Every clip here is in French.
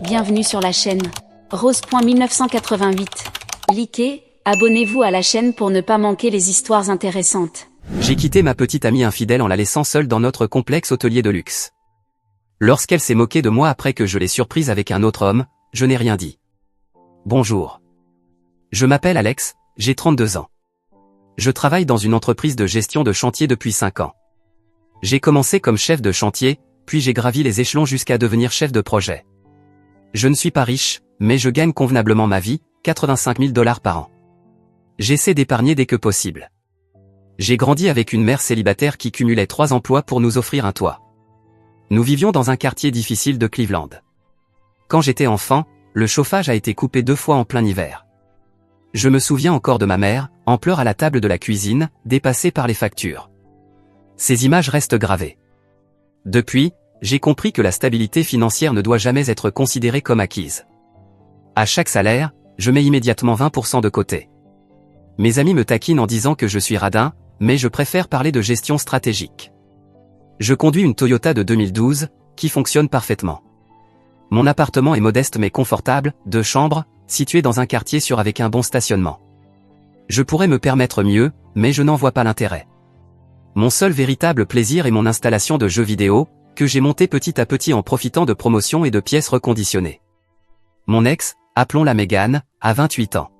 Bienvenue sur la chaîne. Rose.1988. Likez, abonnez-vous à la chaîne pour ne pas manquer les histoires intéressantes. J'ai quitté ma petite amie infidèle en la laissant seule dans notre complexe hôtelier de luxe. Lorsqu'elle s'est moquée de moi après que je l'ai surprise avec un autre homme, je n'ai rien dit. Bonjour. Je m'appelle Alex, j'ai 32 ans. Je travaille dans une entreprise de gestion de chantier depuis 5 ans. J'ai commencé comme chef de chantier, puis j'ai gravi les échelons jusqu'à devenir chef de projet. Je ne suis pas riche, mais je gagne convenablement ma vie, 85 000 $ par an. J'essaie d'épargner dès que possible. J'ai grandi avec une mère célibataire qui cumulait 3 emplois pour nous offrir un toit. Nous vivions dans un quartier difficile de Cleveland. Quand j'étais enfant, le chauffage a été coupé 2 fois en plein hiver. Je me souviens encore de ma mère, en pleurs à la table de la cuisine, dépassée par les factures. Ces images restent gravées. Depuis, j'ai compris que la stabilité financière ne doit jamais être considérée comme acquise. À chaque salaire, je mets immédiatement 20% de côté. Mes amis me taquinent en disant que je suis radin, mais je préfère parler de gestion stratégique. Je conduis une Toyota de 2012, qui fonctionne parfaitement. Mon appartement est modeste mais confortable, 2 chambres, situé dans un quartier sûr avec un bon stationnement. Je pourrais me permettre mieux, mais je n'en vois pas l'intérêt. Mon seul véritable plaisir est mon installation de jeux vidéo, que j'ai montée petit à petit en profitant de promotions et de pièces reconditionnées. Mon ex, appelons-la Megan, a 28 ans.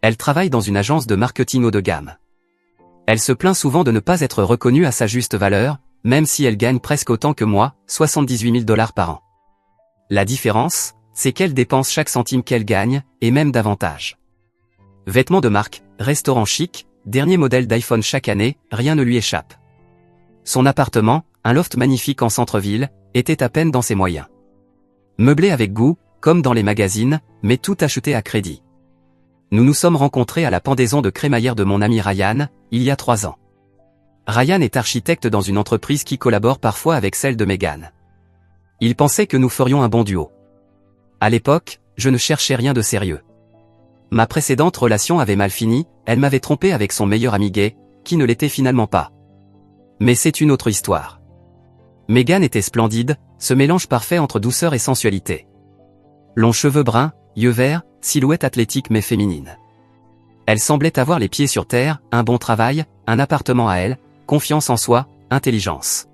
Elle travaille dans une agence de marketing haut de gamme. Elle se plaint souvent de ne pas être reconnue à sa juste valeur, même si elle gagne presque autant que moi, 78 000 $ par an. La différence, c'est qu'elle dépense chaque centime qu'elle gagne, et même davantage. Vêtements de marque, restaurant chic, dernier modèle d'iPhone chaque année, rien ne lui échappe. Son appartement, un loft magnifique en centre-ville, était à peine dans ses moyens. Meublé avec goût, comme dans les magazines, mais tout acheté à crédit. Nous nous sommes rencontrés à la pendaison de crémaillère de mon ami Ryan, il y a 3 ans. Ryan est architecte dans une entreprise qui collabore parfois avec celle de Megan. Il pensait que nous ferions un bon duo. À l'époque, je ne cherchais rien de sérieux. Ma précédente relation avait mal fini, elle m'avait trompé avec son meilleur ami gay, qui ne l'était finalement pas. Mais c'est une autre histoire. Megan était splendide, ce mélange parfait entre douceur et sensualité. Longs cheveux bruns, yeux verts, silhouette athlétique mais féminine. Elle semblait avoir les pieds sur terre, un bon travail, un appartement à elle, confiance en soi, intelligence.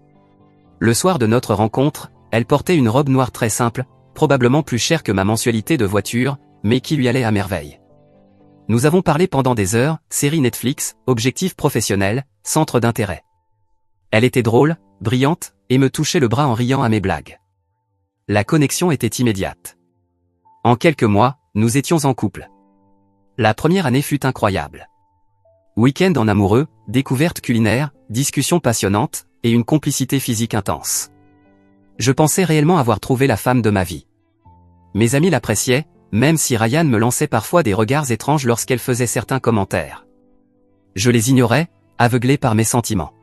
Le soir de notre rencontre, elle portait une robe noire très simple, probablement plus chère que ma mensualité de voiture, mais qui lui allait à merveille. Nous avons parlé pendant des heures, série Netflix, objectifs professionnels, centre d'intérêt. Elle était drôle, brillante, et me touchait le bras en riant à mes blagues. La connexion était immédiate. En quelques mois, nous étions en couple. La première année fut incroyable. Week-end en amoureux, découvertes culinaires, discussions passionnantes, et une complicité physique intense. Je pensais réellement avoir trouvé la femme de ma vie. Mes amis l'appréciaient, même si Ryan me lançait parfois des regards étranges lorsqu'elle faisait certains commentaires. Je les ignorais, aveuglé par mes sentiments.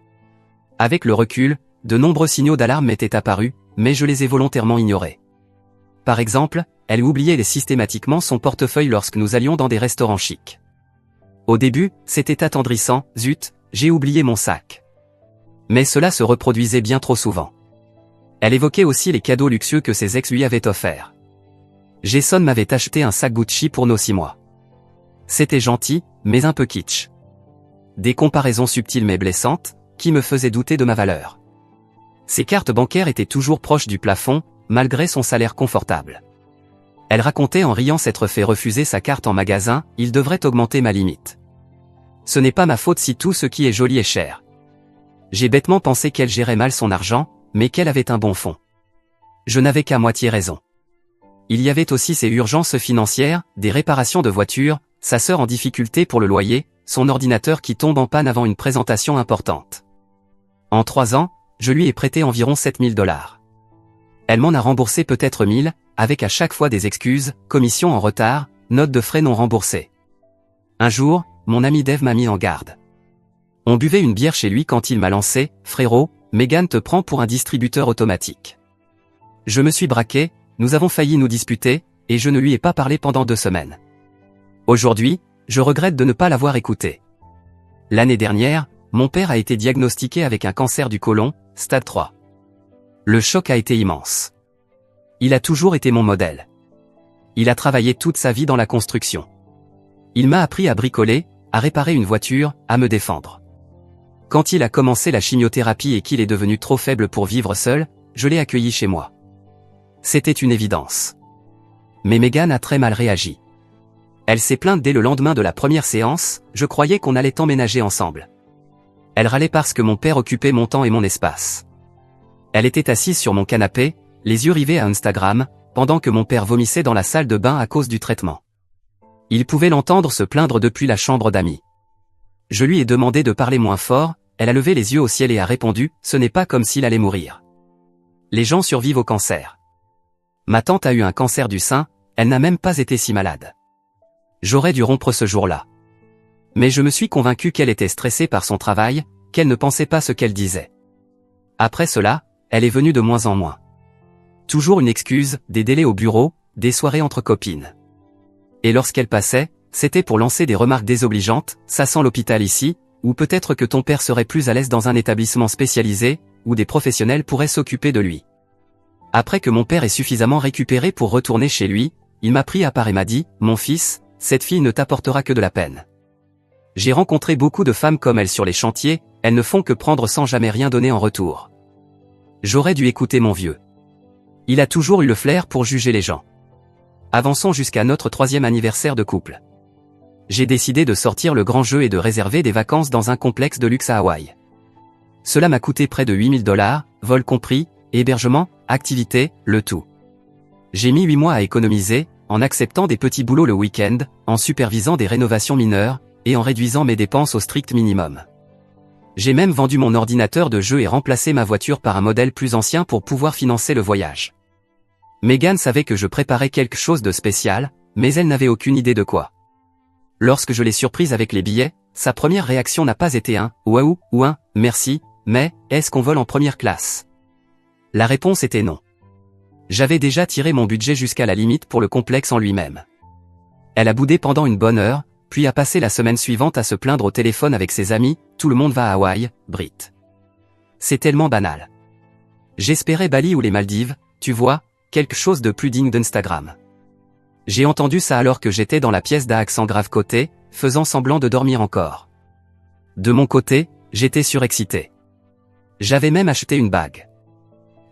Avec le recul, de nombreux signaux d'alarme m'étaient apparus, mais je les ai volontairement ignorés. Par exemple, elle oubliait systématiquement son portefeuille lorsque nous allions dans des restaurants chics. Au début, c'était attendrissant, zut, j'ai oublié mon sac. Mais cela se reproduisait bien trop souvent. Elle évoquait aussi les cadeaux luxueux que ses ex lui avaient offerts. Jason m'avait acheté un sac Gucci pour nos 6 mois. C'était gentil, mais un peu kitsch. Des comparaisons subtiles mais blessantes, qui me faisaient douter de ma valeur. Ses cartes bancaires étaient toujours proches du plafond, malgré son salaire confortable. Elle racontait en riant s'être fait refuser sa carte en magasin, il devrait augmenter ma limite. Ce n'est pas ma faute si tout ce qui est joli est cher. J'ai bêtement pensé qu'elle gérait mal son argent, mais qu'elle avait un bon fond. Je n'avais qu'à moitié raison. Il y avait aussi ses urgences financières, des réparations de voitures, sa sœur en difficulté pour le loyer, son ordinateur qui tombe en panne avant une présentation importante. En 3 ans, je lui ai prêté environ 7 000 $. Elle m'en a remboursé peut-être 1000, avec à chaque fois des excuses, commissions en retard, notes de frais non remboursées. Un jour, mon ami Dave m'a mis en garde. On buvait une bière chez lui quand il m'a lancé, « Frérot, Megan te prend pour un distributeur automatique. » Je me suis braqué, nous avons failli nous disputer, et je ne lui ai pas parlé pendant 2 semaines. Aujourd'hui, je regrette de ne pas l'avoir écouté. L'année dernière, mon père a été diagnostiqué avec un cancer du côlon, stade 3. Le choc a été immense. Il a toujours été mon modèle. Il a travaillé toute sa vie dans la construction. Il m'a appris à bricoler, à réparer une voiture, à me défendre. Quand il a commencé la chimiothérapie et qu'il est devenu trop faible pour vivre seul, je l'ai accueilli chez moi. C'était une évidence. Mais Megan a très mal réagi. Elle s'est plainte dès le lendemain de la première séance, je croyais qu'on allait emménager ensemble. Elle râlait parce que mon père occupait mon temps et mon espace. Elle était assise sur mon canapé, les yeux rivés à Instagram, pendant que mon père vomissait dans la salle de bain à cause du traitement. Il pouvait l'entendre se plaindre depuis la chambre d'amis. Je lui ai demandé de parler moins fort, elle a levé les yeux au ciel et a répondu, ce n'est pas comme s'il allait mourir. Les gens survivent au cancer. Ma tante a eu un cancer du sein, elle n'a même pas été si malade. J'aurais dû rompre ce jour-là. Mais je me suis convaincu qu'elle était stressée par son travail, qu'elle ne pensait pas ce qu'elle disait. Après cela, elle est venue de moins en moins. Toujours une excuse, des délais au bureau, des soirées entre copines. Et lorsqu'elle passait, c'était pour lancer des remarques désobligeantes, ça sent l'hôpital ici, ou peut-être que ton père serait plus à l'aise dans un établissement spécialisé, où des professionnels pourraient s'occuper de lui. Après que mon père ait suffisamment récupéré pour retourner chez lui, il m'a pris à part et m'a dit, mon fils, cette fille ne t'apportera que de la peine. J'ai rencontré beaucoup de femmes comme elle sur les chantiers, elles ne font que prendre sans jamais rien donner en retour. J'aurais dû écouter mon vieux. Il a toujours eu le flair pour juger les gens. Avançons jusqu'à notre 3e anniversaire de couple. J'ai décidé de sortir le grand jeu et de réserver des vacances dans un complexe de luxe à Hawaï. Cela m'a coûté près de $8 000, vol compris, hébergement, activités, le tout. J'ai mis 8 mois à économiser, en acceptant des petits boulots le week-end, en supervisant des rénovations mineures, et en réduisant mes dépenses au strict minimum. J'ai même vendu mon ordinateur de jeu et remplacé ma voiture par un modèle plus ancien pour pouvoir financer le voyage. Megan savait que je préparais quelque chose de spécial, mais elle n'avait aucune idée de quoi. Lorsque je l'ai surprise avec les billets, sa première réaction n'a pas été un « waouh » ou un « merci », mais « est-ce qu'on vole en première classe ?» La réponse était non. J'avais déjà tiré mon budget jusqu'à la limite pour le complexe en lui-même. Elle a boudé pendant une bonne heure, puis a passé la semaine suivante à se plaindre au téléphone avec ses amis, tout le monde va à Hawaï, Brit. C'est tellement banal. J'espérais Bali ou les Maldives, tu vois, quelque chose de plus digne d'Instagram. J'ai entendu ça alors que j'étais dans la pièce d'à accent grave côté, faisant semblant de dormir encore. De mon côté, j'étais surexcité. J'avais même acheté une bague.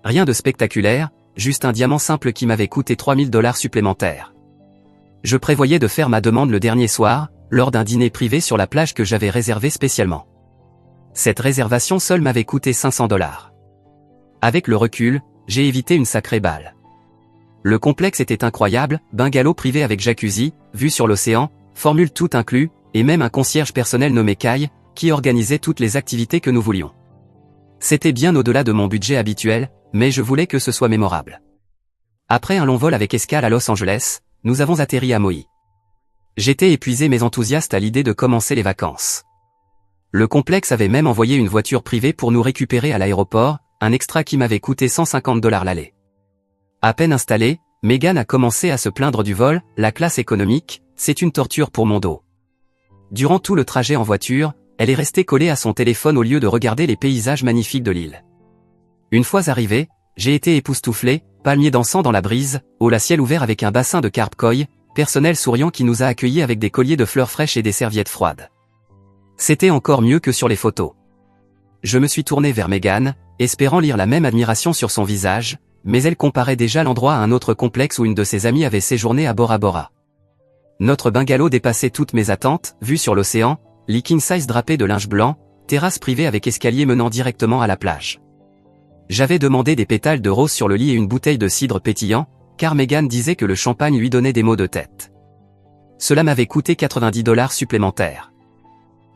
Rien de spectaculaire, juste un diamant simple qui m'avait coûté $3 000 supplémentaires. Je prévoyais de faire ma demande le dernier soir, lors d'un dîner privé sur la plage que j'avais réservé spécialement. Cette réservation seule m'avait coûté $500. Avec le recul, j'ai évité une sacrée balle. Le complexe était incroyable, bungalow privé avec jacuzzi, vue sur l'océan, formule tout inclus, et même un concierge personnel nommé Kai, qui organisait toutes les activités que nous voulions. C'était bien au-delà de mon budget habituel, mais je voulais que ce soit mémorable. Après un long vol avec escale à Los Angeles, nous avons atterri à Maui. J'étais épuisé mais enthousiaste à l'idée de commencer les vacances. Le complexe avait même envoyé une voiture privée pour nous récupérer à l'aéroport, un extra qui m'avait coûté $150 l'aller. À peine installé, Megan a commencé à se plaindre du vol, la classe économique, c'est une torture pour mon dos. Durant tout le trajet en voiture, elle est restée collée à son téléphone au lieu de regarder les paysages magnifiques de l'île. Une fois arrivé, j'ai été époustouflé, palmiers dansant dans la brise, au ciel ouvert avec un bassin de carp koi, personnel souriant qui nous a accueillis avec des colliers de fleurs fraîches et des serviettes froides. C'était encore mieux que sur les photos. Je me suis tourné vers Megan, espérant lire la même admiration sur son visage, mais elle comparait déjà l'endroit à un autre complexe où une de ses amies avait séjourné à Bora Bora. Notre bungalow dépassait toutes mes attentes, vue sur l'océan, lit king size drapé de linge blanc, terrasse privée avec escalier menant directement à la plage. J'avais demandé des pétales de rose sur le lit et une bouteille de cidre pétillant, car Megan disait que le champagne lui donnait des maux de tête. Cela m'avait coûté $90 supplémentaires.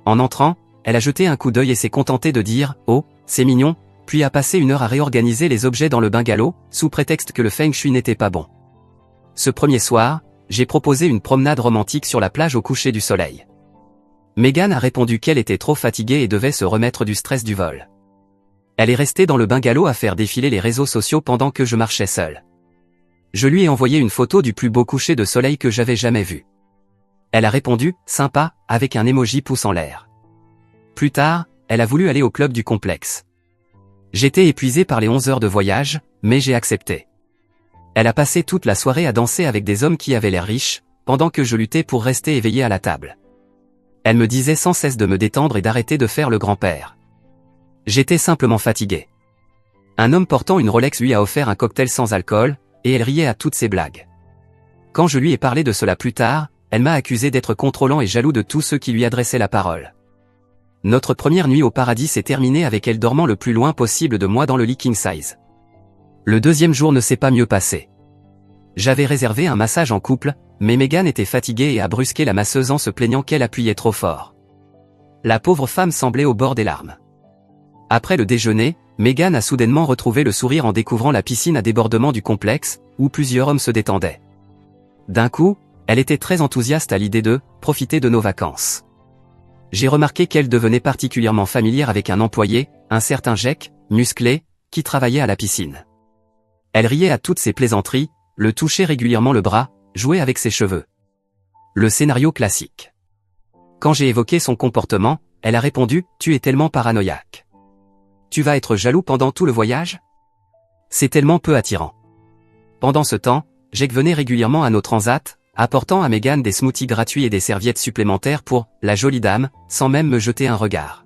En entrant, elle a jeté un coup d'œil et s'est contentée de dire « Oh, c'est mignon », puis a passé une heure à réorganiser les objets dans le bungalow, sous prétexte que le feng shui n'était pas bon. Ce premier soir, j'ai proposé une promenade romantique sur la plage au coucher du soleil. Megan a répondu qu'elle était trop fatiguée et devait se remettre du stress du vol. Elle est restée dans le bungalow à faire défiler les réseaux sociaux pendant que je marchais seul. Je lui ai envoyé une photo du plus beau coucher de soleil que j'avais jamais vu. Elle a répondu « sympa » avec un emoji pouce en l'air. Plus tard, elle a voulu aller au club du complexe. J'étais épuisé par les 11 heures de voyage, mais j'ai accepté. Elle a passé toute la soirée à danser avec des hommes qui avaient l'air riches, pendant que je luttais pour rester éveillé à la table. Elle me disait sans cesse de me détendre et d'arrêter de faire le grand-père. J'étais simplement fatigué. Un homme portant une Rolex lui a offert un cocktail sans alcool, et elle riait à toutes ses blagues. Quand je lui ai parlé de cela plus tard, elle m'a accusé d'être contrôlant et jaloux de tous ceux qui lui adressaient la parole. Notre première nuit au paradis s'est terminée avec elle dormant le plus loin possible de moi dans le lit king size. Le deuxième jour ne s'est pas mieux passé. J'avais réservé un massage en couple, mais Megan était fatiguée et a brusqué la masseuse en se plaignant qu'elle appuyait trop fort. La pauvre femme semblait au bord des larmes. Après le déjeuner, Megan a soudainement retrouvé le sourire en découvrant la piscine à débordement du complexe, où plusieurs hommes se détendaient. D'un coup, elle était très enthousiaste à l'idée de « profiter de nos vacances ». J'ai remarqué qu'elle devenait particulièrement familière avec un employé, un certain Jack, musclé, qui travaillait à la piscine. Elle riait à toutes ses plaisanteries, le touchait régulièrement le bras, jouait avec ses cheveux. Le scénario classique. Quand j'ai évoqué son comportement, elle a répondu « Tu es tellement paranoïaque. Tu vas être jaloux pendant tout le voyage ? C'est tellement peu attirant. » Pendant ce temps, Jack venait régulièrement à nos transats, apportant à Megan des smoothies gratuits et des serviettes supplémentaires pour « la jolie dame », sans même me jeter un regard.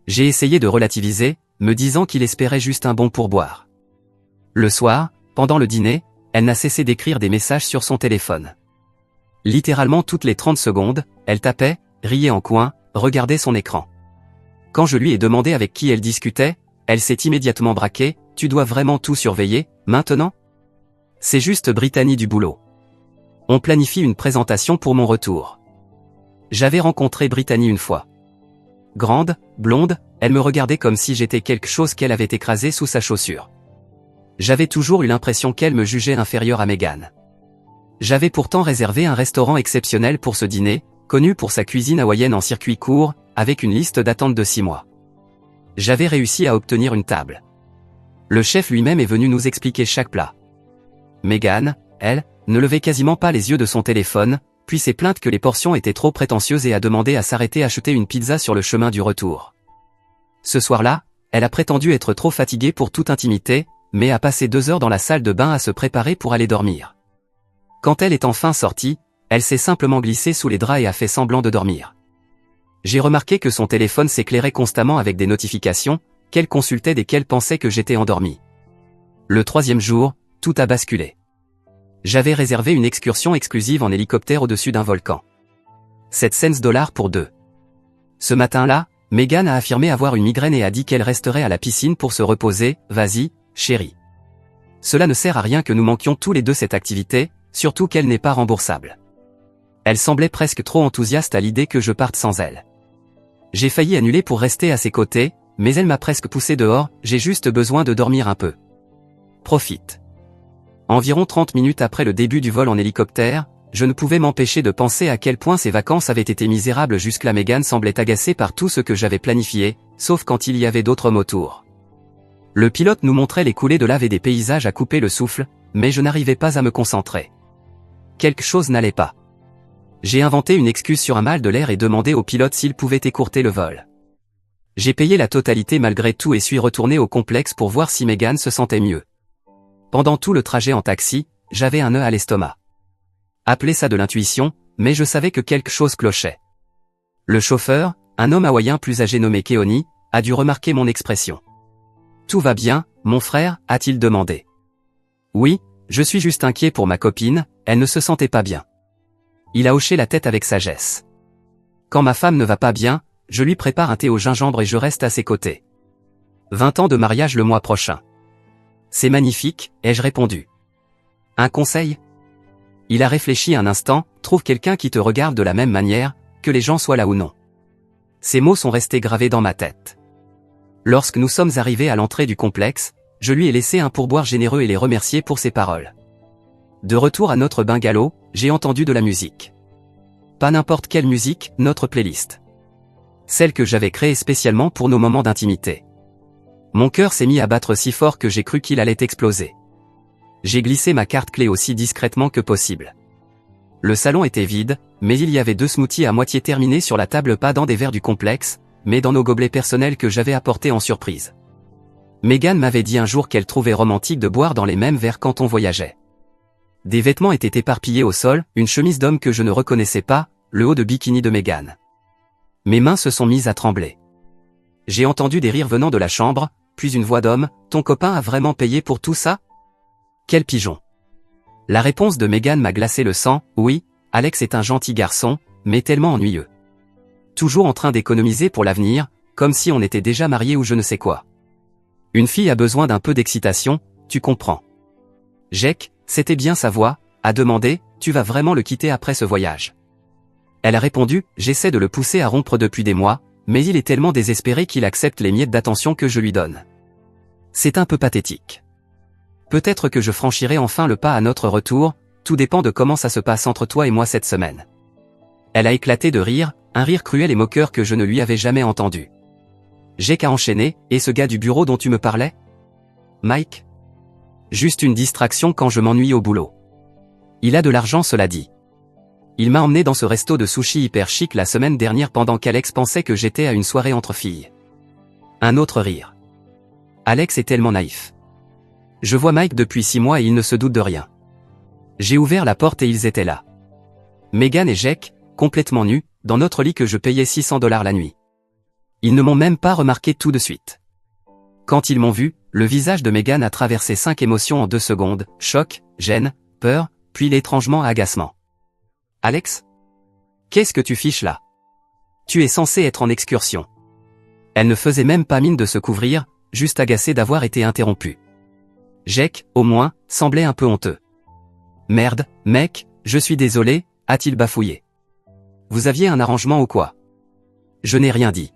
J'ai essayé de relativiser, me disant qu'il espérait juste un bon pourboire. Le soir, pendant le dîner, elle n'a cessé d'écrire des messages sur son téléphone. Littéralement toutes les 30 secondes, elle tapait, riait en coin, regardait son écran. Quand je lui ai demandé avec qui elle discutait, elle s'est immédiatement braquée « Tu dois vraiment tout surveiller, maintenant ? C'est juste Brittany du boulot. On planifie une présentation pour mon retour. » J'avais rencontré Brittany une fois. Grande, blonde, elle me regardait comme si j'étais quelque chose qu'elle avait écrasé sous sa chaussure. J'avais toujours eu l'impression qu'elle me jugeait inférieur à Megan. J'avais pourtant réservé un restaurant exceptionnel pour ce dîner, connu pour sa cuisine hawaïenne en circuit court, avec une liste d'attente de 6 mois. J'avais réussi à obtenir une table. Le chef lui-même est venu nous expliquer chaque plat. Megan, elle, ne levait quasiment pas les yeux de son téléphone, puis s'est plainte que les portions étaient trop prétentieuses et a demandé à s'arrêter acheter une pizza sur le chemin du retour. Ce soir-là, elle a prétendu être trop fatiguée pour toute intimité, mais a passé 2 heures dans la salle de bain à se préparer pour aller dormir. Quand elle est enfin sortie, elle s'est simplement glissée sous les draps et a fait semblant de dormir. J'ai remarqué que son téléphone s'éclairait constamment avec des notifications, qu'elle consultait dès qu'elle pensait que j'étais endormi. Le 3e jour, tout a basculé. J'avais réservé une excursion exclusive en hélicoptère au-dessus d'un volcan. $700 pour 2. Ce matin-là, Megan a affirmé avoir une migraine et a dit qu'elle resterait à la piscine pour se reposer. Vas-y, chérie. Cela ne sert à rien que nous manquions tous les deux cette activité, surtout qu'elle n'est pas remboursable. Elle semblait presque trop enthousiaste à l'idée que je parte sans elle. J'ai failli annuler pour rester à ses côtés, mais elle m'a presque poussé dehors, j'ai juste besoin de dormir un peu. Profite. Environ 30 minutes après le début du vol en hélicoptère, je ne pouvais m'empêcher de penser à quel point ces vacances avaient été misérables jusque-là. Megan semblait agacée par tout ce que j'avais planifié, sauf quand il y avait d'autres hommes autour. Le pilote nous montrait les coulées de lave et des paysages à couper le souffle, mais je n'arrivais pas à me concentrer. Quelque chose n'allait pas. J'ai inventé une excuse sur un mal de l'air et demandé au pilote s'il pouvait écourter le vol. J'ai payé la totalité malgré tout et suis retourné au complexe pour voir si Megan se sentait mieux. Pendant tout le trajet en taxi, j'avais un nœud à l'estomac. Appelez ça de l'intuition, mais je savais que quelque chose clochait. Le chauffeur, un homme hawaïen plus âgé nommé Keoni, a dû remarquer mon expression. « Tout va bien, mon frère ?» a-t-il demandé. « Oui, je suis juste inquiet pour ma copine, elle ne se sentait pas bien. » Il a hoché la tête avec sagesse. « Quand ma femme ne va pas bien, je lui prépare un thé au gingembre et je reste à ses côtés. 20 ans de mariage le mois prochain. » « C'est magnifique, ai-je répondu. « Un conseil ?» Il a réfléchi un instant, trouve quelqu'un qui te regarde de la même manière, que les gens soient là ou non. Ces mots sont restés gravés dans ma tête. Lorsque nous sommes arrivés à l'entrée du complexe, je lui ai laissé un pourboire généreux et les remercier pour ses paroles. De retour à notre bungalow, j'ai entendu de la musique. Pas n'importe quelle musique, notre playlist. Celle que j'avais créée spécialement pour nos moments d'intimité. Mon cœur s'est mis à battre si fort que j'ai cru qu'il allait exploser. J'ai glissé ma carte clé aussi discrètement que possible. Le salon était vide, mais il y avait 2 smoothies à moitié terminés sur la table, pas dans des verres du complexe, mais dans nos gobelets personnels que j'avais apportés en surprise. Megan m'avait dit un jour qu'elle trouvait romantique de boire dans les mêmes verres quand on voyageait. Des vêtements étaient éparpillés au sol, une chemise d'homme que je ne reconnaissais pas, le haut de bikini de Megan. Mes mains se sont mises à trembler. J'ai entendu des rires venant de la chambre, puis une voix d'homme, « Ton copain a vraiment payé pour tout ça ?» Quel pigeon. La réponse de Megan m'a glacé le sang, « Oui, Alex est un gentil garçon, mais tellement ennuyeux. Toujours en train d'économiser pour l'avenir, comme si on était déjà mariés ou je ne sais quoi. Une fille a besoin d'un peu d'excitation, tu comprends. » Jake, c'était bien sa voix, a demandé, « Tu vas vraiment le quitter après ce voyage ?» Elle a répondu, « J'essaie de le pousser à rompre depuis des mois, mais il est tellement désespéré qu'il accepte les miettes d'attention que je lui donne. C'est un peu pathétique. Peut-être que je franchirai enfin le pas à notre retour, tout dépend de comment ça se passe entre toi et moi cette semaine. » Elle a éclaté de rire, un rire cruel et moqueur que je ne lui avais jamais entendu. Jake a enchaîné, « Et ce gars du bureau dont tu me parlais ? Mike ? Juste une distraction quand je m'ennuie au boulot. Il a de l'argent, cela dit. Il m'a emmené dans ce resto de sushi hyper chic la semaine dernière pendant qu'Alex pensait que j'étais à une soirée entre filles. » Un autre rire. Alex est tellement naïf. Je vois Mike depuis 6 mois et il ne se doute de rien. J'ai ouvert la porte et ils étaient là. Megan et Jake, complètement nus, dans notre lit que je payais $600 la nuit. Ils ne m'ont même pas remarqué tout de suite. Quand ils m'ont vu, le visage de Megan a traversé 5 émotions en 2 secondes, choc, gêne, peur, puis l'étrangement agacement. « Alex ? Qu'est-ce que tu fiches là ? Tu es censé être en excursion. » Elle ne faisait même pas mine de se couvrir, juste agacée d'avoir été interrompue. Jake, au moins, semblait un peu honteux. « Merde, mec, je suis désolé », a-t-il bafouillé. « Vous aviez un arrangement ou quoi ? » Je n'ai rien dit.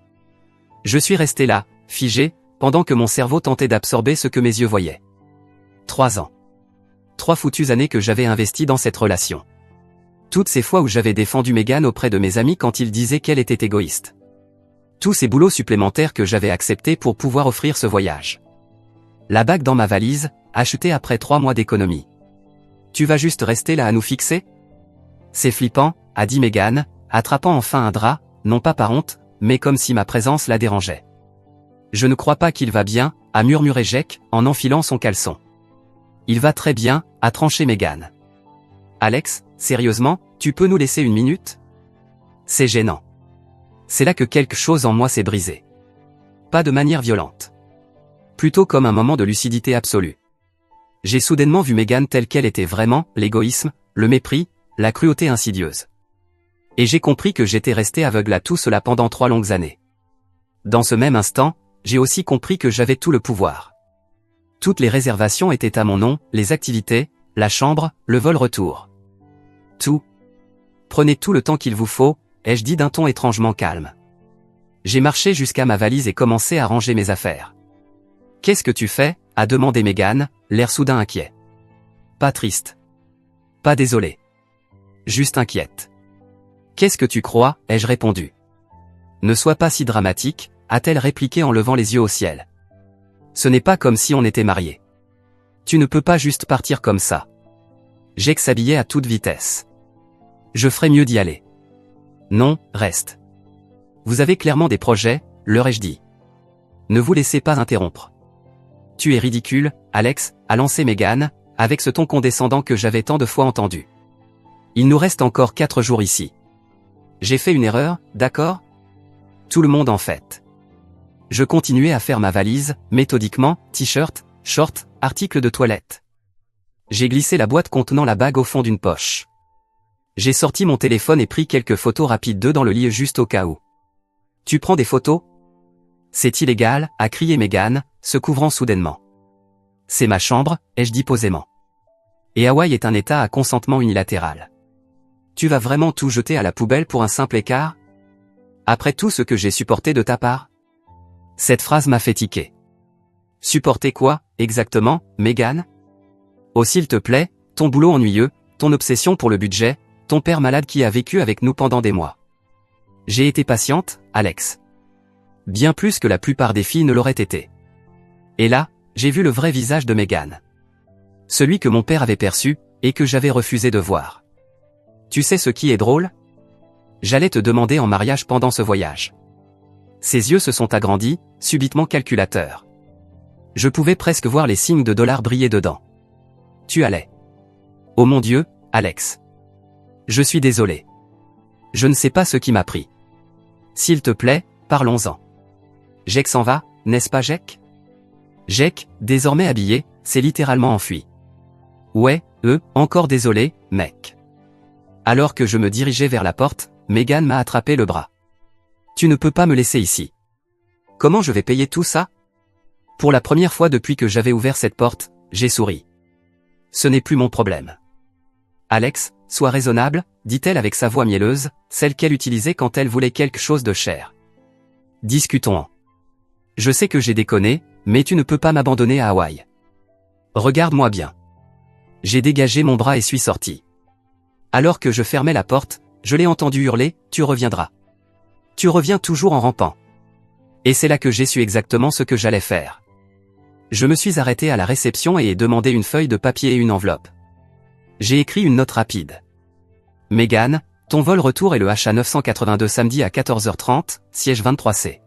Je suis resté là, figé, pendant que mon cerveau tentait d'absorber ce que mes yeux voyaient. 3 ans. 3 foutues années que j'avais investies dans cette relation. Toutes ces fois où j'avais défendu Megan auprès de mes amis quand ils disaient qu'elle était égoïste. Tous ces boulots supplémentaires que j'avais acceptés pour pouvoir offrir ce voyage. La bague dans ma valise, achetée après 3 mois d'économie. « Tu vas juste rester là à nous fixer ? » « C'est flippant, » a dit Megan, attrapant enfin un drap, non pas par honte, mais comme si ma présence la dérangeait. « Je ne crois pas qu'il va bien, » a murmuré Jake, en enfilant son caleçon. « Il va très bien, » a tranché Megan. « Alex, sérieusement, tu peux nous laisser une minute ? » C'est gênant. C'est là que quelque chose en moi s'est brisé. Pas de manière violente. Plutôt comme un moment de lucidité absolue. J'ai soudainement vu Megan telle qu'elle était vraiment, l'égoïsme, le mépris, la cruauté insidieuse. Et j'ai compris que j'étais resté aveugle à tout cela pendant 3 longues années. Dans ce même instant, j'ai aussi compris que j'avais tout le pouvoir. Toutes les réservations étaient à mon nom, les activités, la chambre, le vol-retour. Tout. Prenez tout le temps qu'il vous faut, ai-je dit d'un ton étrangement calme. J'ai marché jusqu'à ma valise et commencé à ranger mes affaires. « Qu'est-ce que tu fais ?» a demandé Megan, l'air soudain inquiet. Pas triste. Pas désolé. Juste inquiète. « Qu'est-ce que tu crois ?» ai-je répondu. « Ne sois pas si dramatique », a-t-elle répliqué en levant les yeux au ciel. « Ce n'est pas comme si on était mariés. Tu ne peux pas juste partir comme ça. » Jake s'habillait à toute vitesse. « Je ferais mieux d'y aller. »« Non, reste. Vous avez clairement des projets, leur ai-je dit. Ne vous laissez pas interrompre. »« Tu es ridicule, Alex », a lancé Megan, avec ce ton condescendant que j'avais tant de fois entendu. « Il nous reste encore 4 jours ici. J'ai fait une erreur, d'accord ? Tout le monde en fait. » Je continuais à faire ma valise, méthodiquement, t-shirt, short, article de toilette. J'ai glissé la boîte contenant la bague au fond d'une poche. J'ai sorti mon téléphone et pris quelques photos rapides d'eux dans le lit juste au cas où. « Tu prends des photos ? » « C'est illégal, » a crié Megan, se couvrant soudainement. « C'est ma chambre, » ai-je dit posément. Et Hawaï est un état à consentement unilatéral. Tu vas vraiment tout jeter à la poubelle pour un simple écart ? Après tout ce que j'ai supporté de ta part ? Cette phrase m'a fait tiquer. Supporter quoi, exactement, Megan ? Oh s'il te plaît, ton boulot ennuyeux, ton obsession pour le budget, ton père malade qui a vécu avec nous pendant des mois. J'ai été patiente, Alex. Bien plus que la plupart des filles ne l'auraient été. Et là, j'ai vu le vrai visage de Megan. Celui que mon père avait perçu, et que j'avais refusé de voir. Tu sais ce qui est drôle ? J'allais te demander en mariage pendant ce voyage. Ses yeux se sont agrandis, subitement calculateurs. Je pouvais presque voir les signes de dollars briller dedans. Tu allais. Oh mon Dieu, Alex. Je suis désolé. Je ne sais pas ce qui m'a pris. S'il te plaît, parlons-en. Jake s'en va, n'est-ce pas Jake? Jake, désormais habillé, s'est littéralement enfui. Ouais, encore désolé, mec. Alors que je me dirigeais vers la porte, Megan m'a attrapé le bras. Tu ne peux pas me laisser ici. Comment je vais payer tout ça? Pour la première fois depuis que j'avais ouvert cette porte, j'ai souri. Ce n'est plus mon problème. Alex, sois raisonnable, dit-elle avec sa voix mielleuse, celle qu'elle utilisait quand elle voulait quelque chose de cher. Discutons-en. Je sais que j'ai déconné, mais tu ne peux pas m'abandonner à Hawaï. Regarde-moi bien. J'ai dégagé mon bras et suis sorti. Alors que je fermais la porte, je l'ai entendu hurler, tu reviendras. Tu reviens toujours en rampant. Et c'est là que j'ai su exactement ce que j'allais faire. Je me suis arrêté à la réception et ai demandé une feuille de papier et une enveloppe. J'ai écrit une note rapide. Megan, ton vol retour est le HA982 samedi à 14h30, siège 23C.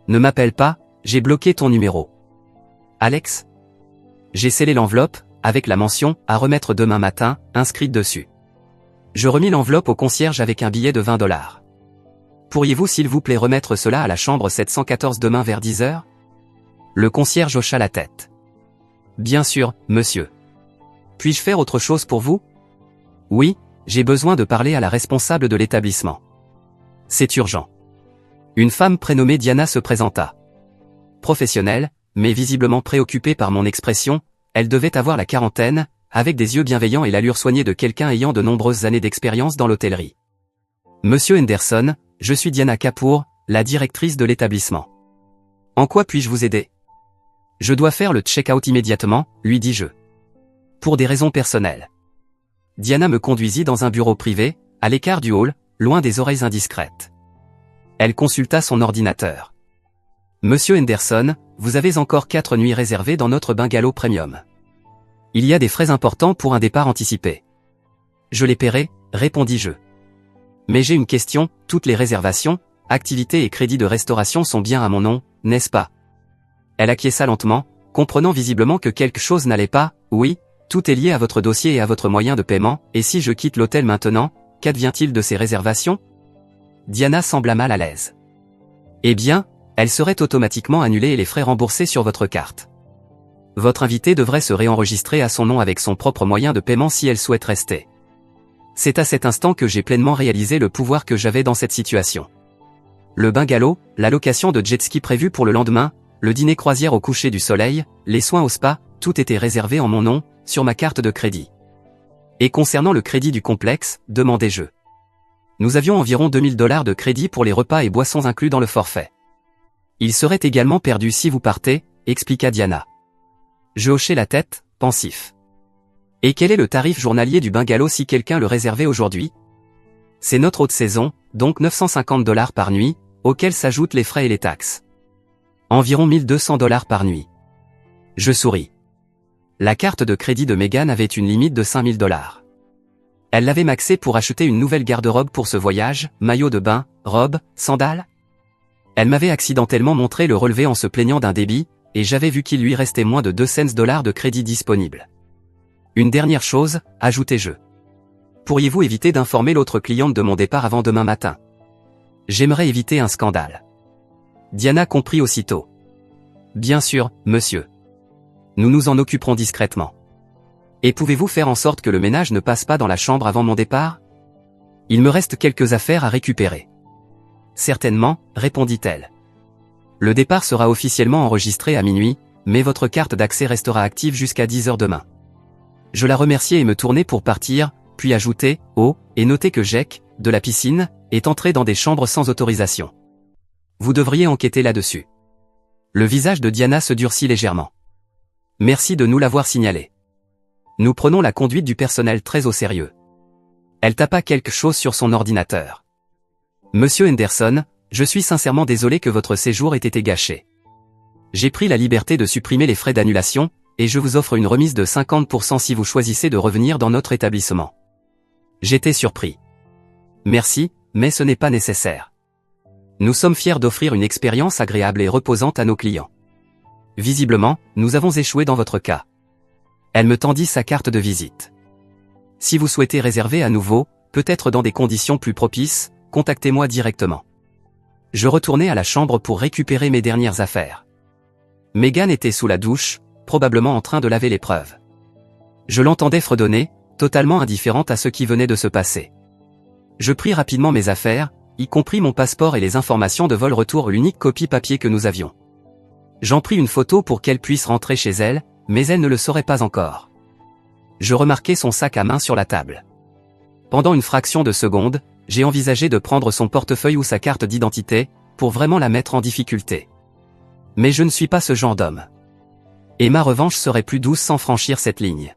Ne m'appelle pas, j'ai bloqué ton numéro. Alex? J'ai scellé l'enveloppe, avec la mention « à remettre demain matin » inscrite dessus. Je remis l'enveloppe au concierge avec un billet de $20. Pourriez-vous s'il vous plaît remettre cela à la chambre 714 demain vers 10h? Le concierge hocha la tête. Bien sûr, monsieur. Puis-je faire autre chose pour vous? Oui, j'ai besoin de parler à la responsable de l'établissement. C'est urgent. Une femme prénommée Diana se présenta. Professionnelle, mais visiblement préoccupée par mon expression, elle devait avoir la quarantaine, avec des yeux bienveillants et l'allure soignée de quelqu'un ayant de nombreuses années d'expérience dans l'hôtellerie. Monsieur Henderson, je suis Diana Kapoor, la directrice de l'établissement. En quoi puis-je vous aider? Je dois faire le check-out immédiatement, lui dis-je. Pour des raisons personnelles. Diana me conduisit dans un bureau privé, à l'écart du hall, loin des oreilles indiscrètes. Elle consulta son ordinateur. Monsieur Henderson, vous avez encore 4 nuits réservées dans notre bungalow premium. Il y a des frais importants pour un départ anticipé. Je les paierai, répondis-je. Mais j'ai une question, toutes les réservations, activités et crédits de restauration sont bien à mon nom, n'est-ce pas? Elle acquiesça lentement, comprenant visiblement que quelque chose n'allait pas. Oui, tout est lié à votre dossier et à votre moyen de paiement, et si je quitte l'hôtel maintenant, qu'advient-il de ces réservations? Diana sembla mal à l'aise. Eh bien, elles seraient automatiquement annulées et les frais remboursés sur votre carte. Votre invitée devrait se réenregistrer à son nom avec son propre moyen de paiement si elle souhaite rester. C'est à cet instant que j'ai pleinement réalisé le pouvoir que j'avais dans cette situation. Le bungalow, la location de jet ski prévue pour le lendemain, le dîner croisière au coucher du soleil, les soins au spa, tout était réservé en mon nom, sur ma carte de crédit. Et concernant le crédit du complexe, demandai-je. Nous avions environ $2000 de crédit pour les repas et boissons inclus dans le forfait. Il serait également perdu si vous partez, expliqua Diana. Je hochai la tête, pensif. Et quel est le tarif journalier du bungalow si quelqu'un le réservait aujourd'hui? C'est notre haute saison, donc $950 par nuit, auxquels s'ajoutent les frais et les taxes. Environ $1200 par nuit. Je souris. La carte de crédit de Megan avait une limite de $5000. Elle l'avait maxée pour acheter une nouvelle garde-robe pour ce voyage, maillot de bain, robe, sandales. Elle m'avait accidentellement montré le relevé en se plaignant d'un débit, et j'avais vu qu'il lui restait moins de 2 cents de crédit disponible. Une dernière chose, ajoutai-je. Pourriez-vous éviter d'informer l'autre cliente de mon départ avant demain matin? J'aimerais éviter un scandale. Diana comprit aussitôt. Bien sûr, monsieur. Nous nous en occuperons discrètement. Et pouvez-vous faire en sorte que le ménage ne passe pas dans la chambre avant mon départ? Il me reste quelques affaires à récupérer. Certainement, répondit-elle. Le départ sera officiellement enregistré à minuit, mais votre carte d'accès restera active jusqu'à 10h demain. Je la remerciai et me tournai pour partir, puis ajoutai, oh, et notez que Jake, de la piscine, est entré dans des chambres sans autorisation. Vous devriez enquêter là-dessus. Le visage de Diana se durcit légèrement. Merci de nous l'avoir signalé. Nous prenons la conduite du personnel très au sérieux. Elle tapa quelque chose sur son ordinateur. Monsieur Henderson, je suis sincèrement désolé que votre séjour ait été gâché. J'ai pris la liberté de supprimer les frais d'annulation, et je vous offre une remise de 50% si vous choisissez de revenir dans notre établissement. J'étais surpris. Merci, mais ce n'est pas nécessaire. Nous sommes fiers d'offrir une expérience agréable et reposante à nos clients. Visiblement, nous avons échoué dans votre cas. Elle me tendit sa carte de visite. Si vous souhaitez réserver à nouveau, peut-être dans des conditions plus propices, contactez-moi directement. Je retournai à la chambre pour récupérer mes dernières affaires. Megan était sous la douche, probablement en train de laver l'épreuve. Je l'entendais fredonner, totalement indifférente à ce qui venait de se passer. Je pris rapidement mes affaires, y compris mon passeport et les informations de vol retour, l'unique copie papier que nous avions. J'en pris une photo pour qu'elle puisse rentrer chez elle, mais elle ne le saurait pas encore. Je remarquai son sac à main sur la table. Pendant une fraction de seconde, j'ai envisagé de prendre son portefeuille ou sa carte d'identité, pour vraiment la mettre en difficulté. Mais je ne suis pas ce genre d'homme. Et ma revanche serait plus douce sans franchir cette ligne.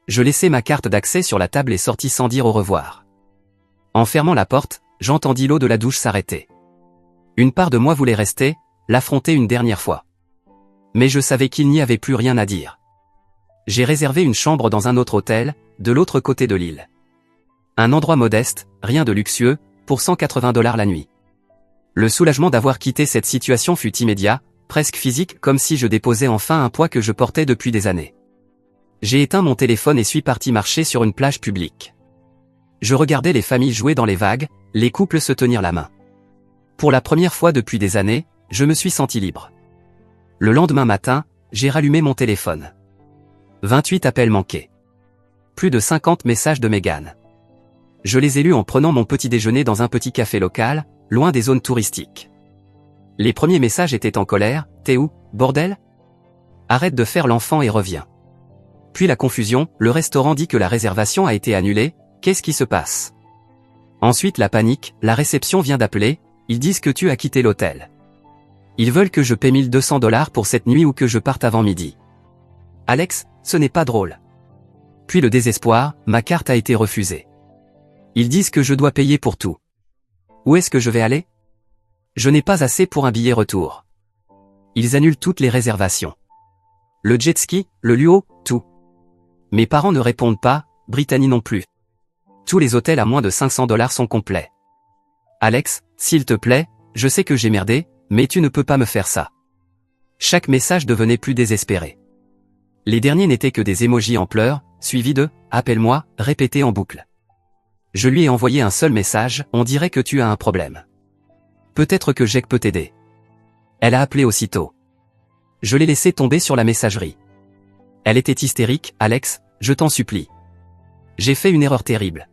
Je laissai ma carte d'accès sur la table et sortis sans dire au revoir. En fermant la porte, j'entendis l'eau de la douche s'arrêter. Une part de moi voulait rester, l'affronter une dernière fois. Mais je savais qu'il n'y avait plus rien à dire. J'ai réservé une chambre dans un autre hôtel, de l'autre côté de l'île. Un endroit modeste, rien de luxueux, pour $180 la nuit. Le soulagement d'avoir quitté cette situation fut immédiat, presque physique, comme si je déposais enfin un poids que je portais depuis des années. J'ai éteint mon téléphone et suis parti marcher sur une plage publique. Je regardais les familles jouer dans les vagues, les couples se tenir la main. Pour la première fois depuis des années, je me suis senti libre. Le lendemain matin, j'ai rallumé mon téléphone. 28 appels manqués. Plus de 50 messages de Megan. Je les ai lus en prenant mon petit déjeuner dans un petit café local, loin des zones touristiques. Les premiers messages étaient en colère. T'es où, bordel? Arrête de faire l'enfant et reviens. Puis la confusion, le restaurant dit que la réservation a été annulée, qu'est-ce qui se passe? Ensuite la panique, la réception vient d'appeler, ils disent que tu as quitté l'hôtel. Ils veulent que je paie $1 200 pour cette nuit ou que je parte avant midi. Alex, ce n'est pas drôle. Puis le désespoir, ma carte a été refusée. Ils disent que je dois payer pour tout. Où est-ce que je vais aller? Je n'ai pas assez pour un billet retour. Ils annulent toutes les réservations. Le jet ski, le Luo, tout. Mes parents ne répondent pas, Brittany non plus. Tous les hôtels à moins de $500 sont complets. Alex, s'il te plaît, je sais que j'ai merdé, mais tu ne peux pas me faire ça. Chaque message devenait plus désespéré. Les derniers n'étaient que des émojis en pleurs, suivis de « appelle-moi » répétés en boucle. Je lui ai envoyé un seul message, on dirait que tu as un problème. Peut-être que Jack peut t'aider. Elle a appelé aussitôt. Je l'ai laissé tomber sur la messagerie. Elle était hystérique, Alex, je t'en supplie. J'ai fait une erreur terrible.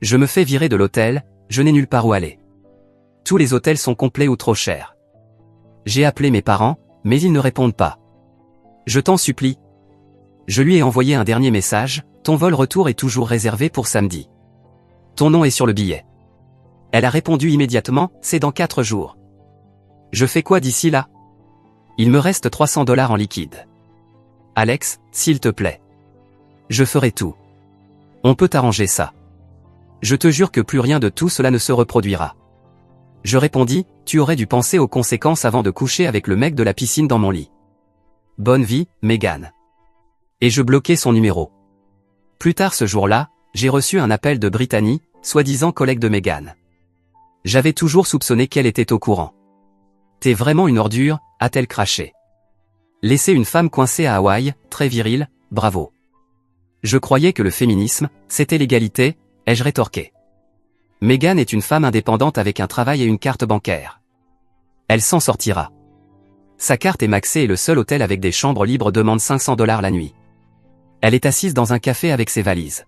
Je me fais virer de l'hôtel, je n'ai nulle part où aller. Tous les hôtels sont complets ou trop chers. J'ai appelé mes parents, mais ils ne répondent pas. Je t'en supplie. Je lui ai envoyé un dernier message, ton vol retour est toujours réservé pour samedi. Ton nom est sur le billet. Elle a répondu immédiatement, c'est dans 4 jours. Je fais quoi d'ici là? Il me reste $300 en liquide. Alex, s'il te plaît. Je ferai tout. On peut arranger ça. Je te jure que plus rien de tout cela ne se reproduira. Je répondis, tu aurais dû penser aux conséquences avant de coucher avec le mec de la piscine dans mon lit. Bonne vie, Megan. Et je bloquai son numéro. Plus tard ce jour-là, j'ai reçu un appel de Brittany, soi-disant collègue de Megan. J'avais toujours soupçonné qu'elle était au courant. T'es vraiment une ordure, a-t-elle craché. Laisser une femme coincée à Hawaï, très virile, bravo. Je croyais que le féminisme, c'était l'égalité, ai-je rétorqué. Megan est une femme indépendante avec un travail et une carte bancaire. Elle s'en sortira. Sa carte est maxée et le seul hôtel avec des chambres libres demande $500 la nuit. Elle est assise dans un café avec ses valises.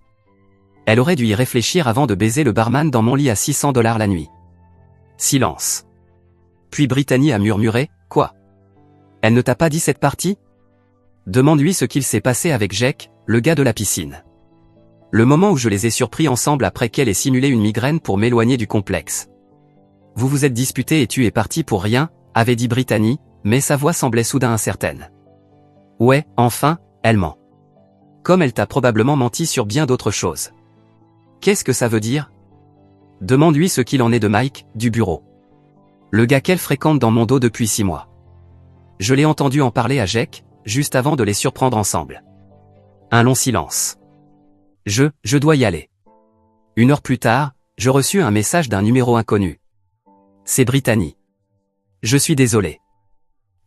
Elle aurait dû y réfléchir avant de baiser le barman dans mon lit à $600 la nuit. Silence. Puis Brittany a murmuré, quoi? Elle ne t'a pas dit cette partie? Demande-lui ce qu'il s'est passé avec Jack, le gars de la piscine. Le moment où je les ai surpris ensemble après qu'elle ait simulé une migraine pour m'éloigner du complexe. Vous vous êtes disputés et tu es parti pour rien, avait dit Brittany, mais sa voix semblait soudain incertaine. Ouais, enfin, elle ment. Comme elle t'a probablement menti sur bien d'autres choses. Qu'est-ce que ça veut dire? Demande-lui ce qu'il en est de Mike, du bureau. Le gars qu'elle fréquente dans mon dos depuis 6 mois. Je l'ai entendu en parler à Jack, juste avant de les surprendre ensemble. Un long silence. Je dois y aller. 1 heure plus tard, je reçus un message d'un numéro inconnu. C'est Brittany. Je suis désolé.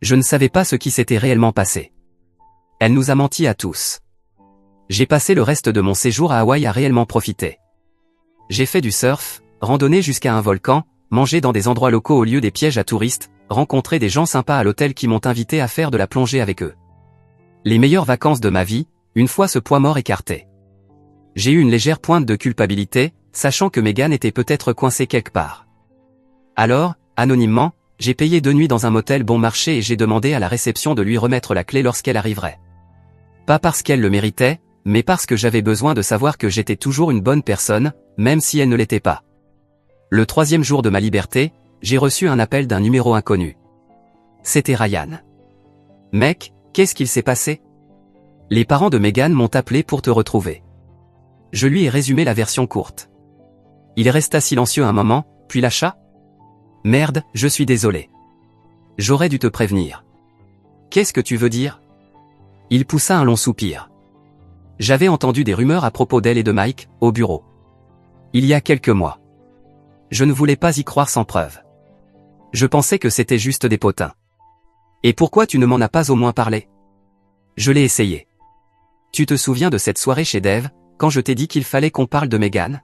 Je ne savais pas ce qui s'était réellement passé. Elle nous a menti à tous. J'ai passé le reste de mon séjour à Hawaï à réellement profiter. J'ai fait du surf, randonné jusqu'à un volcan, mangé dans des endroits locaux au lieu des pièges à touristes, rencontré des gens sympas à l'hôtel qui m'ont invité à faire de la plongée avec eux. Les meilleures vacances de ma vie, une fois ce poids mort écarté. J'ai eu une légère pointe de culpabilité, sachant que Megan était peut-être coincée quelque part. Alors, anonymement, j'ai payé 2 nuits dans un motel bon marché et j'ai demandé à la réception de lui remettre la clé lorsqu'elle arriverait. Pas parce qu'elle le méritait, mais parce que j'avais besoin de savoir que j'étais toujours une bonne personne, même si elle ne l'était pas. Le 3e jour de ma liberté, j'ai reçu un appel d'un numéro inconnu. C'était Ryan. Mec, qu'est-ce qu'il s'est passé? Les parents de Megan m'ont appelé pour te retrouver. Je lui ai résumé la version courte. Il resta silencieux un moment, puis lâcha. Merde, je suis désolé. J'aurais dû te prévenir. Qu'est-ce que tu veux dire? Il poussa un long soupir. J'avais entendu des rumeurs à propos d'elle et de Mike, au bureau. Il y a quelques mois. Je ne voulais pas y croire sans preuve. Je pensais que c'était juste des potins. Et pourquoi tu ne m'en as pas au moins parlé? Je l'ai essayé. Tu te souviens de cette soirée chez Dave, quand je t'ai dit qu'il fallait qu'on parle de Megan?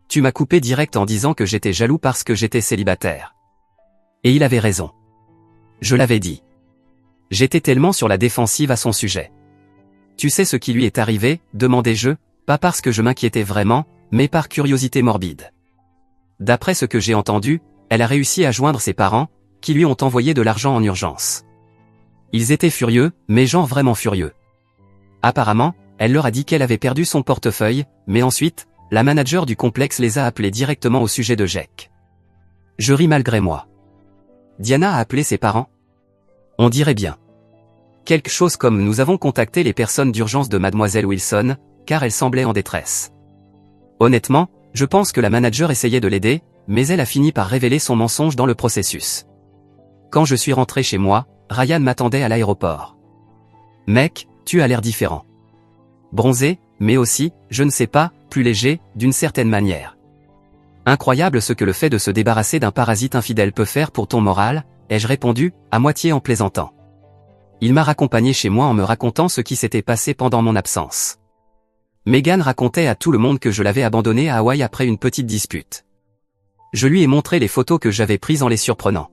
Tu m'as coupé direct en disant que j'étais jaloux parce que j'étais célibataire. Et il avait raison. Je l'avais dit. J'étais tellement sur la défensive à son sujet. Tu sais ce qui lui est arrivé, demandai-je, pas parce que je m'inquiétais vraiment, mais par curiosité morbide. D'après ce que j'ai entendu, elle a réussi à joindre ses parents, qui lui ont envoyé de l'argent en urgence. Ils étaient furieux, mais genre vraiment furieux. Apparemment, elle leur a dit qu'elle avait perdu son portefeuille, mais ensuite, la manager du complexe les a appelés directement au sujet de Jack. Je ris malgré moi. Diana a appelé ses parents? On dirait bien. Quelque chose comme nous avons contacté les personnes d'urgence de Mademoiselle Wilson, car elle semblait en détresse. Honnêtement, je pense que la manager essayait de l'aider, mais elle a fini par révéler son mensonge dans le processus. Quand je suis rentré chez moi, Ryan m'attendait à l'aéroport. Mec, tu as l'air différent. Bronzé, mais aussi, je ne sais pas, plus léger, d'une certaine manière. Incroyable ce que le fait de se débarrasser d'un parasite infidèle peut faire pour ton moral, ai-je répondu, à moitié en plaisantant. Il m'a raccompagné chez moi en me racontant ce qui s'était passé pendant mon absence. Megan racontait à tout le monde que je l'avais abandonné à Hawaï après une petite dispute. Je lui ai montré les photos que j'avais prises en les surprenant.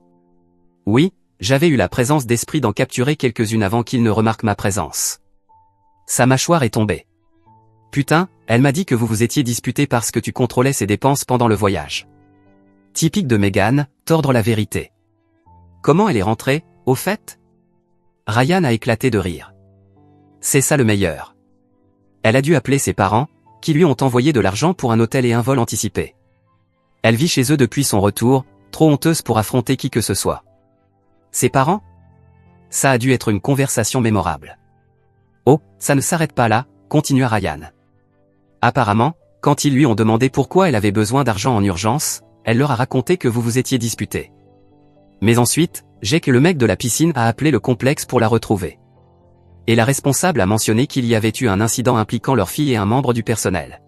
Oui, j'avais eu la présence d'esprit d'en capturer quelques-unes avant qu'il ne remarque ma présence. Sa mâchoire est tombée. Putain, elle m'a dit que vous vous étiez disputé parce que tu contrôlais ses dépenses pendant le voyage. Typique de Megan, tordre la vérité. Comment elle est rentrée, au fait? Ryan a éclaté de rire. C'est ça le meilleur. Elle a dû appeler ses parents, qui lui ont envoyé de l'argent pour un hôtel et un vol anticipé. Elle vit chez eux depuis son retour, trop honteuse pour affronter qui que ce soit. Ses parents? Ça a dû être une conversation mémorable. Oh, ça ne s'arrête pas là, continua Ryan. Apparemment, quand ils lui ont demandé pourquoi elle avait besoin d'argent en urgence, elle leur a raconté que vous vous étiez disputé. Mais ensuite, Jake, le mec de la piscine, a appelé le complexe pour la retrouver. Et la responsable a mentionné qu'il y avait eu un incident impliquant leur fille et un membre du personnel.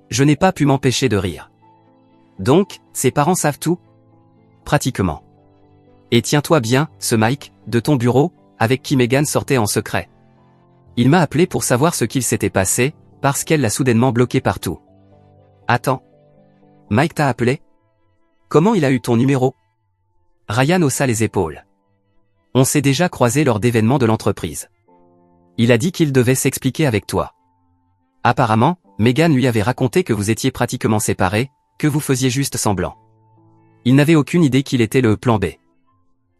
Je n'ai pas pu m'empêcher de rire. Donc, ses parents savent tout? Pratiquement. Et tiens-toi bien, ce Mike, de ton bureau, avec qui Megan sortait en secret. Il m'a appelé pour savoir ce qu'il s'était passé, parce qu'elle l'a soudainement bloqué partout. Attends. Mike t'a appelé? Comment il a eu ton numéro? Ryan haussa les épaules. On s'est déjà croisé lors d'événements de l'entreprise. Il a dit qu'il devait s'expliquer avec toi. Apparemment, Megan lui avait raconté que vous étiez pratiquement séparés, que vous faisiez juste semblant. Il n'avait aucune idée qu'il était le plan B.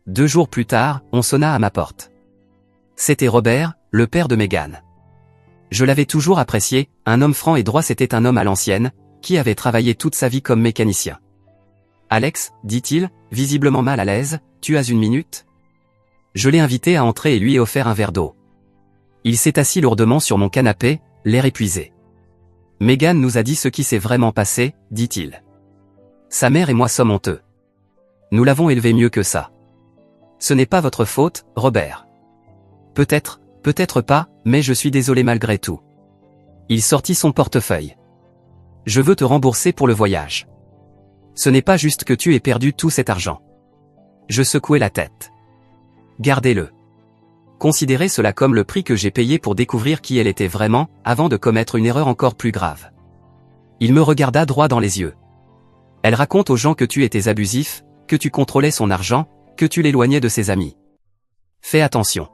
2 jours plus tard, on sonna à ma porte. C'était Robert, le père de Megan. Je l'avais toujours apprécié, un homme franc et droit, c'était un homme à l'ancienne, qui avait travaillé toute sa vie comme mécanicien. Alex, dit-il, visiblement mal à l'aise, tu as une minute? Je l'ai invité à entrer et lui ai offert un verre d'eau. Il s'est assis lourdement sur mon canapé, l'air épuisé. Megan nous a dit ce qui s'est vraiment passé, dit-il. Sa mère et moi sommes honteux. Nous l'avons élevé mieux que ça. Ce n'est pas votre faute, Robert. Peut-être, peut-être pas, mais je suis désolé malgré tout. Il sortit son portefeuille. Je veux te rembourser pour le voyage. Ce n'est pas juste que tu aies perdu tout cet argent. Je secouai la tête. Gardez-le. Considérez cela comme le prix que j'ai payé pour découvrir qui elle était vraiment, avant de commettre une erreur encore plus grave. Il me regarda droit dans les yeux. Elle raconte aux gens que tu étais abusif, que tu contrôlais son argent, que tu l'éloignais de ses amis. Fais attention.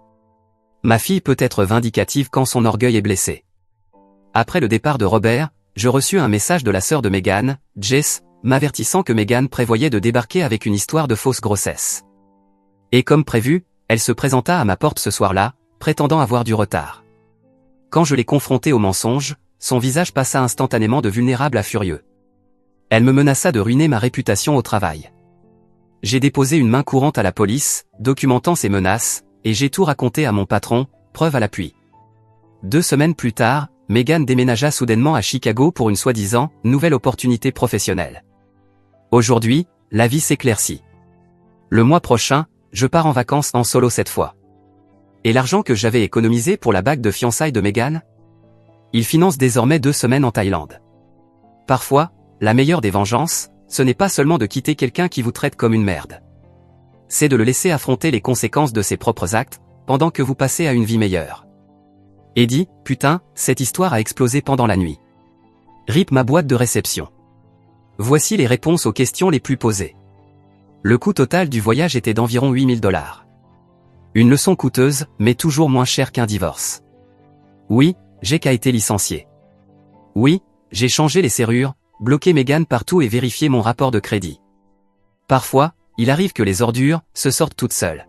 Ma fille peut être vindicative quand son orgueil est blessé. Après le départ de Robert, je reçus un message de la sœur de Meghan, Jess, m'avertissant que Meghan prévoyait de débarquer avec une histoire de fausse grossesse. Et comme prévu, elle se présenta à ma porte ce soir-là, prétendant avoir du retard. Quand je l'ai confrontée au mensonge, son visage passa instantanément de vulnérable à furieux. Elle me menaça de ruiner ma réputation au travail. J'ai déposé une main courante à la police, documentant ces menaces, et j'ai tout raconté à mon patron, preuve à l'appui. 2 semaines plus tard, Meghan déménagea soudainement à Chicago pour une soi-disant « nouvelle opportunité professionnelle ». Aujourd'hui, la vie s'éclaircit. Le mois prochain, je pars en vacances en solo cette fois. Et l'argent que j'avais économisé pour la bague de fiançailles de Meghan? Il finance désormais 2 semaines en Thaïlande. Parfois, la meilleure des vengeances, ce n'est pas seulement de quitter quelqu'un qui vous traite comme une merde. C'est de le laisser affronter les conséquences de ses propres actes, pendant que vous passez à une vie meilleure. Eddie, putain, cette histoire a explosé pendant la nuit. RIP ma boîte de réception. Voici les réponses aux questions les plus posées. Le coût total du voyage était d'environ 8 000 $. Une leçon coûteuse, mais toujours moins chère qu'un divorce. Oui, j'ai qu'à été licencié. Oui, j'ai changé les serrures, bloqué Meghan partout et vérifié mon rapport de crédit. Parfois, il arrive que les ordures se sortent toutes seules.